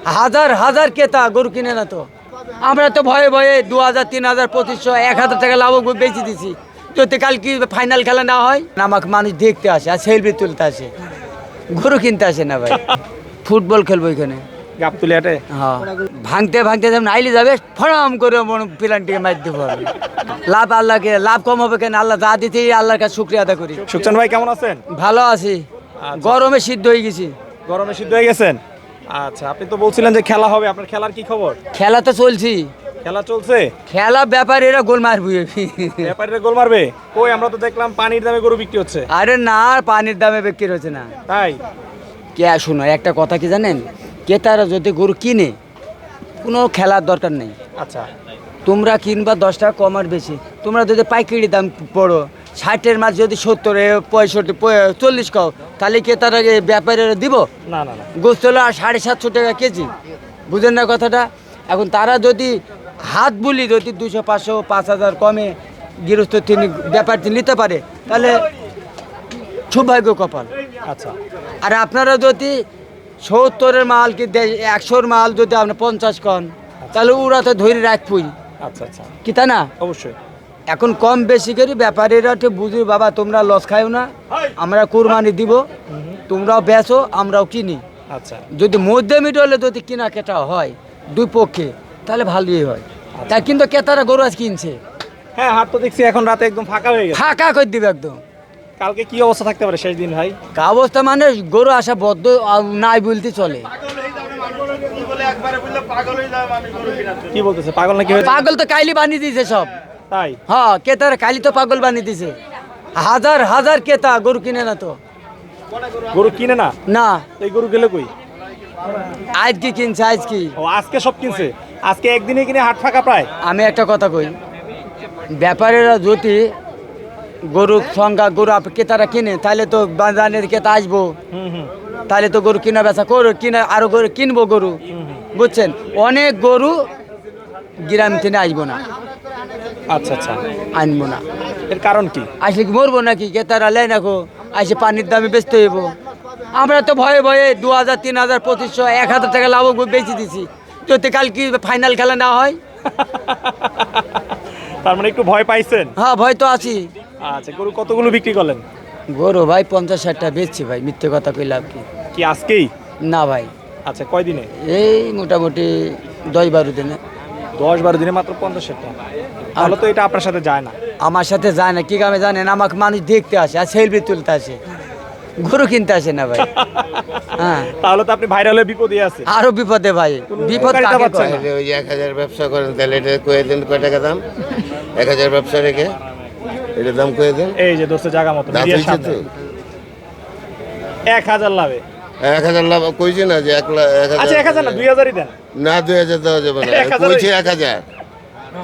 হাজার হাজার ক্রেতা গরু কিনে না তো। আমরা তো ভয়ে ভয়ে 2000, 3000, 2500, 1000 টাকা লাভ বেঁচে দিছি। যদি কাল কি ফাইনাল খেলা না হয়, আমাকে মানুষ দেখতে আসে আর সেলফি তুলতে আসে, গরু কিনতে আসে না ভাই। ফুটবল খেলবো এখানে গাবতুলিয়াতে। হ্যাঁ, ভাঙতে ভাঙতে যেমন আইলে যাবে ফরাম করে প্লান্টিকে মার দেবো আমি। লাভ আল্লাহকে, লাভ কম হবে কেন? আল্লাহ যা দিতে আল্লাহর কাছে শুক্রিয়া আদা করি। সুকচান ভাই কেমন আছেন? ভালো আছি, গরমে সিদ্ধ হয়ে গেছি। গরমে সিদ্ধ হয়ে গেছেন? আচ্ছা, আপনি তো বলছিলেন যে খেলা হবে, আপনার খেলার কি খবর? খেলা তো চলছি, খেলা চলছে। খেলা ব্যাপারে এরা গোল মারবি। ব্যাপারীরা গোল মারবে? কই, আমরা তো দেখলাম পানির দামে গরু বিক্রি হচ্ছে। আরে না, পানির দামে বিক্রি হচ্ছে না। তাই? কে শুনো, একটা কথা কি জানেন, ক্রেতারা যদি গরু কিনে কোনো খেলার দরকার নেই। আচ্ছা, তোমরা কিনবা 10 টাকা কম আর বেশি, তোমরা যদি পাইকারি দাম পড়ো 60-এর মাছ যদি 70, 65, 40 খাও, তাহলে ক্রেতারা ব্যাপারীরা দিব? না না না। গোস্ত হলো আর 750 টাকা কেজি, বুঝেন না কথাটা? এখন তারা যদি হাত বুলি যদি 200, 500, 5000 কমে গৃহস্থ তিনি ব্যাপারটি নিতে পারে, তাহলে সৌভাগ্য কপাল। আচ্ছা, আর আপনারা যদি 70-এর মাল কি 100-এর মাল যদি আপনি 50 কন, তাহলে ওরা তো ধরে রাখবই। আচ্ছা আচ্ছা, কি তা না? অবশ্যই। এখন কম বেশি করে ব্যাপারীরা তো বুঝি, বাবা তোমরা লস খাও না, আমরা কুরবানি দিব, তোমরাও বেচো আমরাও কিনি। আচ্ছা, যদি মধ্যে মিডলে যদি কিনা কেটা হয় দুই পক্ষে, তাহলে ভালোই হয়। তাই কিন্তু ক্রেতারা গরু আজ কিনছে, হ্যাঁ, হাট তো দেখছি এখন রাতে একদম ফাঁকা হয়ে গেছে। ফাঁকা করে দিবে একদম। কালকে কি অবস্থা থাকতে পারে শেষ দিন ভাই? কা অবস্থা মানে গরু আসা বদ্ধ নাই বলতে চলে। কি বলতেছে, পাগল নাকি হয়েছে? পাগল তো কাইলি বানিয়ে দিয়েছে সব। তাই? হ্যাঁ, ক্রেতারা কাইলি তো পাগল বানিয়ে দিয়েছে। হাজার হাজার ক্রেতা গরু কিনে না তো। গরু কিনে না? না, এই গরু গেলে কই? আজ কি কিনছে, আজ কি? ও, আজকে সব কিনছে? আজকে একদিনে কিনে হাট ফাঁকা প্রায়? আমি একটা কথা কই, ব্যাপারীরা যদি গরুর সংখ্যা গরু ক্রেতারা কিনে, তাহলে তো বাজারের ক্রেতা আসবো, হুম হুম। তাহলে তো গরু কিনা বেচা করো, কিনা আরো গরু কিনবো গরু, বুঝছেন? অনেক গরু গ্রাম থেকে আসবো না, আচ্ছা আচ্ছা, আনবো না। এর কারণ কি? আসলে কি মরবো নাকি? ক্রেতারা লেয় নাকো, আসে পানির দামে বেচতে হইব। আমরা তো ভয়ে ভয়ে 2000, 3000, 2500, 1000 টাকা লাভ বেঁচে দিছি। যদি কাল কি ফাইনাল খেলা না হয়। তার মানে একটু ভয় পাইছেন? হ্যাঁ, ভয় তো আছি। আচ্ছা, গরু কতগুলো বিক্রি করলেন? গরু ভাই 50-60টা বেচছি ভাই, মিথ্যে কথা কইলাম কি? কি আজকেই? না ভাই, আচ্ছা, কয়দিনে? এই মোটামুটি 10-12 দিনে। 10-12 দিনে মাত্র 50-60টা? তাহলে তো এটা আপনার সাথে যায় না। আমার সাথে যায় না কি কামে জানেন? আমাকে মানুষ দেখতে আসে আর সেলফি তুলতে আসে, গরু কিনতে আসে না ভাই। হ্যাঁ, তাহলে তো আপনি ভাইরাল হয়ে বিপদে আছেন। আরো বিপদে ভাই, বিপদ উপকারিতা কাকে পাচ্ছেন কয়? না। ওই 1000 ব্যবসা করেন, তাহলে এটা কয়ে দেন কয় টাকা দাম? 1000 ব্যবসা রেখে এটার দাম কয়ে দেন। এই যে দোস্ত জায়গা মতো দাঁত মিডিয়ার হয়েছে সামনে তো 1000 লাভে। 1000 লাভ কইছে না যে 1 লাখ আচ্ছা, 1000 না 2000ই দেন। না 2000 দেওয়া যাবে না, 1000 কইছে 1000।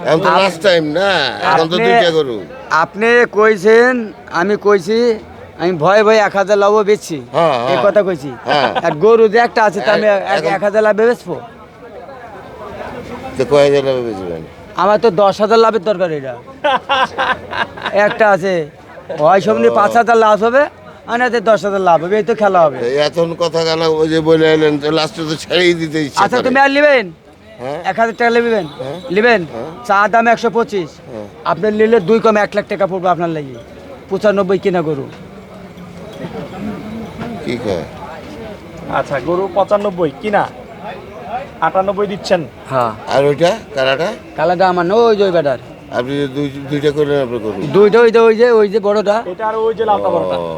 এখন তো লাস্ট টাইম না, এখন তো আপনি- দুইটা গরু। আপনি কইছেন, আমি কইছি আমি ভয়ে ভয়ে 1000 লাভ বেচছি, হ্যাঁ, এই হ্যাঁ। কথা কইছি। হ্যাঁ। আর গরু যে একটা আছে তা আমি এখন- 1000 লাভে বেচবো? তো কয় হাজার লাভ বেচবেন? আমার তো 10,000 লাভের দরকার। এটা একটা আছে, হয় সামনে 5000 লাভ হবে আর না 10,000 লাভ হবে, এই তো খেলা হবে। এতন কথা গালা ওই যে বলে এলেন, তো লাস্টে তো ছেড়েই দিতে ইচ্ছা আচ্ছা, করে। তুমি আর নেবেন হ্যাঁ 1000 টাকা নেবেন? হ্যাঁ। নেবেন? হ্যাঁ। চা দাম 125, হ্যাঁ। আপনার নিলে 2 কম 1 লাখ টাকা পড়বে আপনার লাগি। 95 কিনা গরু। কি কয়? আচ্ছা, গরু 95 কিনা, 98 দিচ্ছেন। হ্যাঁ, আর ওইটা কারাটা কালাটা আমার না, ওই যে ওই বেটার আপনি যে দুইটা করলেন, আপনি করুন। দুইটা, ওই যে বড়টা। এটা আর ওই যে লালটা বড়টা। ও,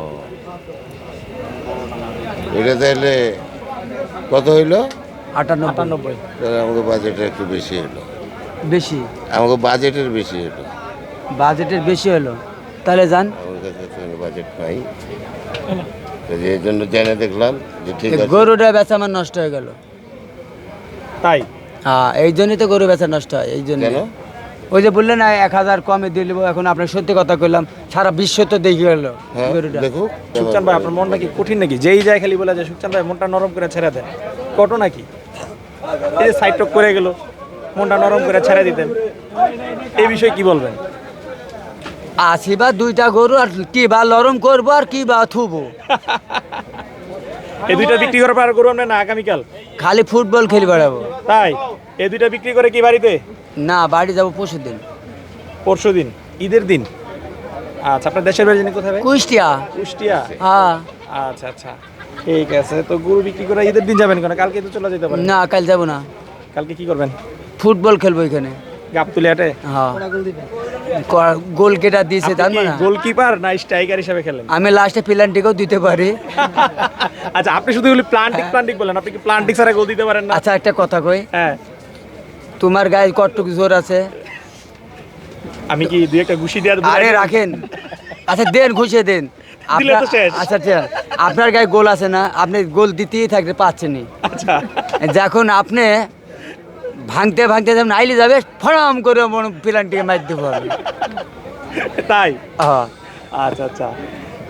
এটা তাহলে কত হইলো? 98 98। তাহলে আমাকে বাজেটের একটু বেশি হলো, বেশি, আমাকে বাজেটের বেশি হলো। বাজেটের বেশি হলো, তাহলে যান। আমার কাছে তো বাজেট নাই, তো এই জন্য জেনে দেখলাম যে ঠিক আছে। গরুটা বেচা আমার নষ্ট হয়ে গেল। তাই? হ্যাঁ, এই জন্যই তো গরু বেচা নষ্ট হয়, এই জন্য। কেন? ওই যে বললেন না 1000 কমে দিয়ে দেবো, এখন আপনার সত্যি কথা কইলাম, সারা বিশ্ব তো দেখে গেল হ্যাঁ গরুটা। দেখুক। সুকচান ভাই, আপনার মনটা কি কঠিন নাকি? যেই যায় খালি বলে যে সুকচান ভাই মনটা নরম করে ছেড়ে দেন, কত নাকি? এই যে সাইড টক করে গেল, মনটা নরম করে ছেড়ে দিতেন, এই বিষয়ে কি বলবেন? আসি বা 2টা গরু, আর কি বা লরম করবো আর কি বা থুবো। এই দুইটা বিক্রি করার পর আর গরু আনবেন না আগামীকাল? খালি ফুটবল খেলে বেড়াবো। তাই এই দুইটা বিক্রি করে কি বাড়িতে? না, বাড়ি যাবো পরশু দিন। পরশু দিন, ঈদের দিন। আচ্ছা, আপনার দেশের বাড়ি জানি কোথায় ভাই? কুষ্টিয়া। কুষ্টিয়া। হ্যাঁ। আচ্ছা আচ্ছা, ঠিক আছে। তো গরু বিক্রি করে ঈদের দিন যাবেন কেন? কালকে তো চলে যেতে পারেন। না, কাল যাবো না, কালকে কি করবেন? ফুটবল খেলবো এখানে। গাবতুলি হাটে? হ্যাঁ, গোল কেটা দিয়েছে তার মানে গোলকিপার না স্ট্রাইকার হিসেবে খেলেন? আমি লাস্টে পেনাল্টিকেও দিতে পারি। আচ্ছা, আপনি শুধু প্লান্টিক বলেন, আপনি কি প্লান্টিক ছাড়া গোল দিতে পারেন না? আচ্ছা, একটা কথা কই, হ্যাঁ, তোমার গায়ে কতটুক জোর আছে? আমি কি দুই একটা ঘুষি দিয়ে আরে রাখেন, আচ্ছা দেন, ঘুষে দেন। দিলে তো শেষ। আচ্ছা আচ্ছা, আপনার গায়ে গোল আছে না, আপনি গোল দিতেই থাকতে পাচ্ছেনই। আচ্ছা, যখন আপনি ভাঙতে ভাঙতে যখন আইলে যাবে, ফরাম করে পেনাল্টিকে মার দেবো আমি। তাই? হ্যাঁ। আচ্ছা আচ্ছা,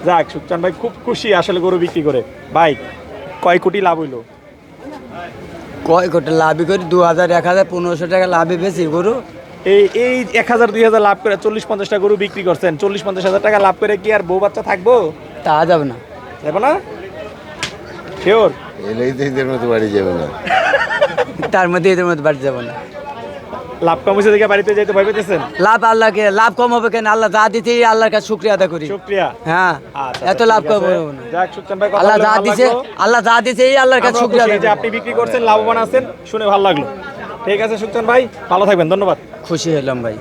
যাক, সুকচান ভাই খুব খুশি আসলে গরু বিক্রি করে। ভাই, কয় কোটি লাভ হইলো? কয় কোটি লাভই করি, 2000, 1000, 1500 টাকা লাভে বেশি গরু। এই এই 1000 2000 লাভ করে 40-50টা গরু বিক্রি করছেন, 40-50 হাজার টাকা লাভ করে কি আর বউ বাচ্চা থাকবো? তা যাবে না। যাবো না? শিওর? এলেই তো ঈদের মতো বাড়ি যাবে না। তার মধ্যে এদের মধ্যে বাড়ি যাবো না। লাভ কম হয়েছে দেখে বাড়িতে যেতে ভয় পেতেছেন? লাভ আল্লাহকে, লাভ কম হবে কেন? আল্লাহ যা দিতে আল্লাহর কাছে শুকরিয়া আদা করি। শুকরিয়া। হ্যাঁ, আচ্ছা, এত লাভ কম হবে না। যাক, সুকচান ভাই, কথা আল্লাহ বলে যা ভালো দিছে, লাগলো। আল্লাহ যা দিছে এই আল্লাহর কাছে আমরাও শুকরিয়া খুশি আদা যে করি। আপনি বিক্রি করছেন, লাভবান আছেন, শুনে ভালো লাগলো। ঠিক আছে সুকচান ভাই, ভালো থাকবেন, ধন্যবাদ। খুশি হলাম ভাই।